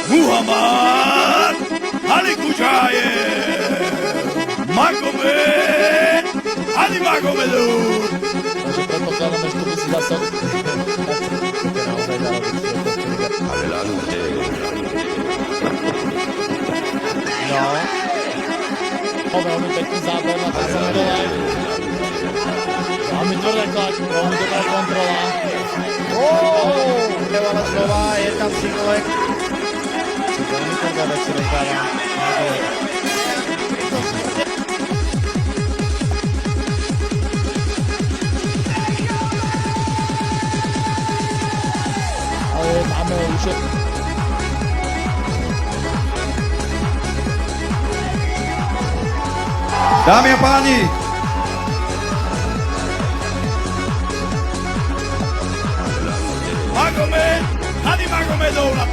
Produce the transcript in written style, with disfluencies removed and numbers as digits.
Muhammad Ali Kujayev, Magomed Ali Magomedov. Takže predpokladám, že to by si zase... Adelante. No. Veľmi pekný záber na ten dole. Veľmi tvrdé tlak, veľmi dobrá kontrola. Prevala znova, je tam Cinglek. Veľmi tvrdé veci rozdáva. Ale máme už... Dámy a páni, Magomed Ali Magomedov na